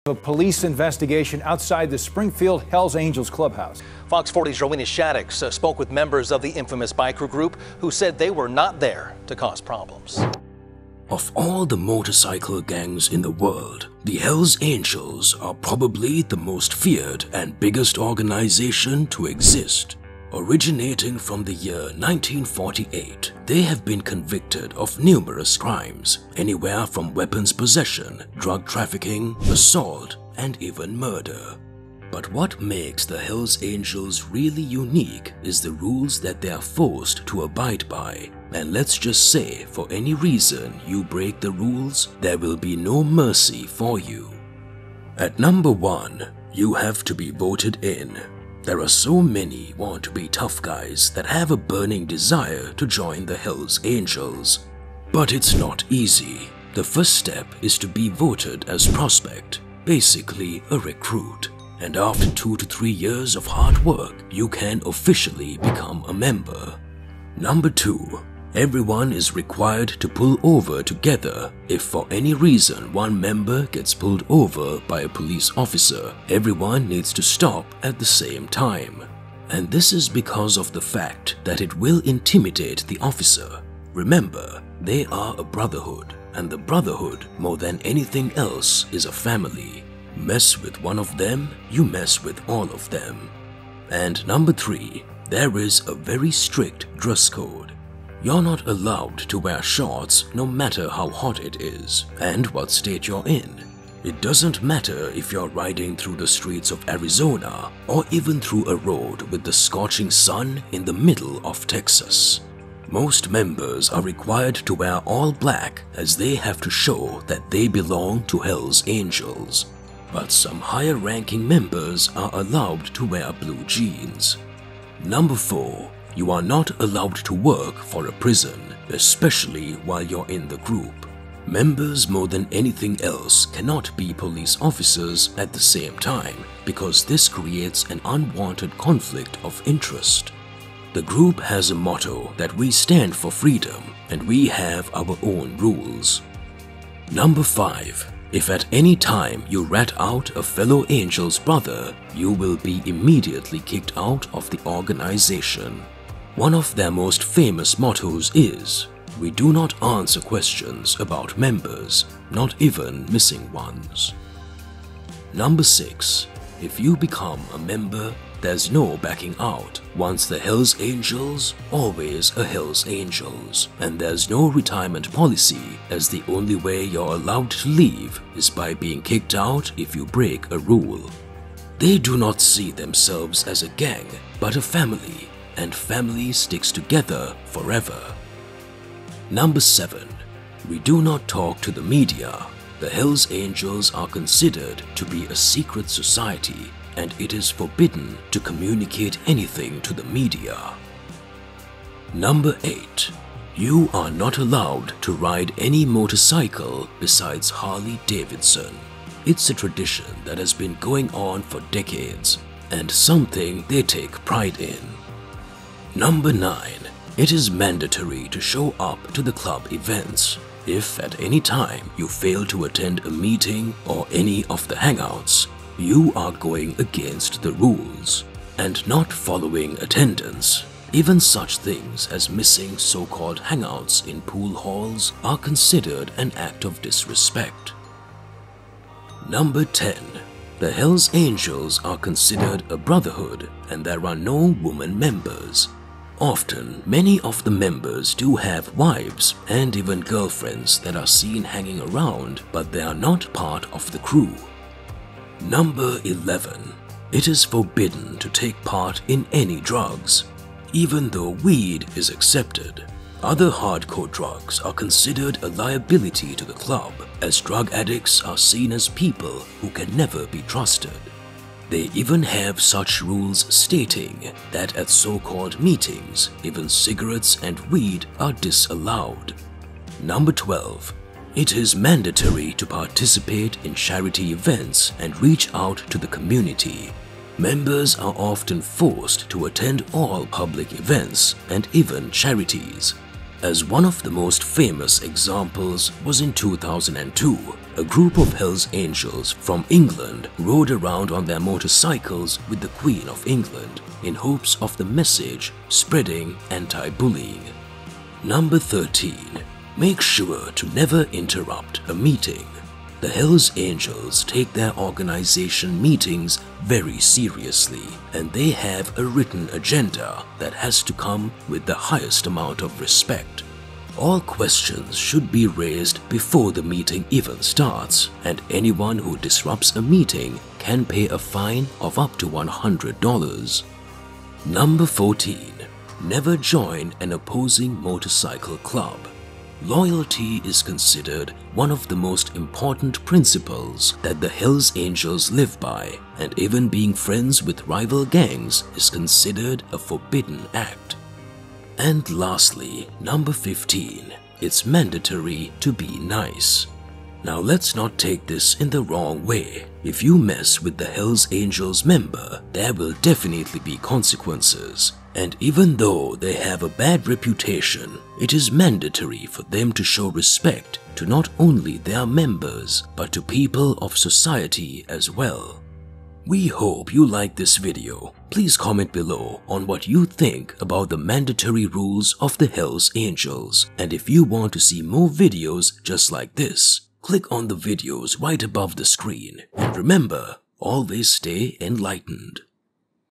A police investigation outside the Springfield Hells Angels clubhouse. Fox 40's Rowena Shaddix spoke with members of the infamous biker group who said they were not there to cause problems. Of all the motorcycle gangs in the world, the Hells Angels are probably the most feared and biggest organization to exist. Originating from the year 1948, they have been convicted of numerous crimes, anywhere from weapons possession, drug trafficking, assault, and even murder. But what makes the Hells Angels really unique is the rules that they are forced to abide by. And let's just say, for any reason you break the rules, there will be no mercy for you. At number 1, you have to be voted in. There are so many want to be tough guys that have a burning desire to join the Hells Angels. But it's not easy. The first step is to be voted as prospect, basically a recruit. And after 2 to 3 years of hard work, you can officially become a member. Number 2. Everyone is required to pull over together. If for any reason one member gets pulled over by a police officer, everyone needs to stop at the same time. And this is because of the fact that it will intimidate the officer. Remember, they are a brotherhood, and the brotherhood, more than anything else, is a family. Mess with one of them, you mess with all of them. And number 3, there is a very strict dress code. You're not allowed to wear shorts no matter how hot it is and what state you're in. It doesn't matter if you're riding through the streets of Arizona or even through a road with the scorching sun in the middle of Texas. Most members are required to wear all black as they have to show that they belong to Hells Angels. But some higher-ranking members are allowed to wear blue jeans. Number 4. You are not allowed to work for a prison, especially while you're in the group. Members more than anything else cannot be police officers at the same time because this creates an unwanted conflict of interest. The group has a motto that we stand for freedom and we have our own rules. Number 5. If at any time you rat out a fellow Angel's brother, you will be immediately kicked out of the organization. One of their most famous mottos is, "We do not answer questions about members, not even missing ones." Number 6. If you become a member, there's no backing out. Once the Hells Angels, always a Hells Angels. And there's no retirement policy, as the only way you're allowed to leave is by being kicked out if you break a rule. They do not see themselves as a gang, but a family, and family sticks together forever. Number 7. We do not talk to the media. The Hells Angels are considered to be a secret society, and it is forbidden to communicate anything to the media. Number 8. You are not allowed to ride any motorcycle besides Harley Davidson. It's a tradition that has been going on for decades, and something they take pride in. Number 9. It is mandatory to show up to the club events. If at any time you fail to attend a meeting or any of the hangouts, you are going against the rules and not following attendance. Even such things as missing so-called hangouts in pool halls are considered an act of disrespect. Number 10. The Hells Angels are considered a brotherhood and there are no woman members. Often, many of the members do have wives and even girlfriends that are seen hanging around, but they are not part of the crew. Number 11. It is forbidden to take part in any drugs. Even though weed is accepted, other hardcore drugs are considered a liability to the club, as drug addicts are seen as people who can never be trusted. They even have such rules stating that at so-called meetings, even cigarettes and weed are disallowed. Number 12. It is mandatory to participate in charity events and reach out to the community. Members are often forced to attend all public events and even charities. As one of the most famous examples was in 2002, a group of Hell's Angels from England rode around on their motorcycles with the Queen of England in hopes of the message spreading anti-bullying. Number 13. Make sure to never interrupt a meeting. The Hell's Angels take their organization meetings very seriously, and they have a written agenda that has to come with the highest amount of respect. All questions should be raised before the meeting even starts, and anyone who disrupts a meeting can pay a fine of up to $100. Number 14. Never join an opposing motorcycle club. Loyalty is considered one of the most important principles that the Hells Angels live by, and even being friends with rival gangs is considered a forbidden act. And lastly, number 15. It's mandatory to be nice. Now let's not take this in the wrong way. If you mess with the Hells Angels member, there will definitely be consequences. And even though they have a bad reputation, it is mandatory for them to show respect to not only their members, but to people of society as well. We hope you like this video. Please comment below on what you think about the mandatory rules of the Hells Angels. And if you want to see more videos just like this, click on the videos right above the screen. And remember, always stay enlightened.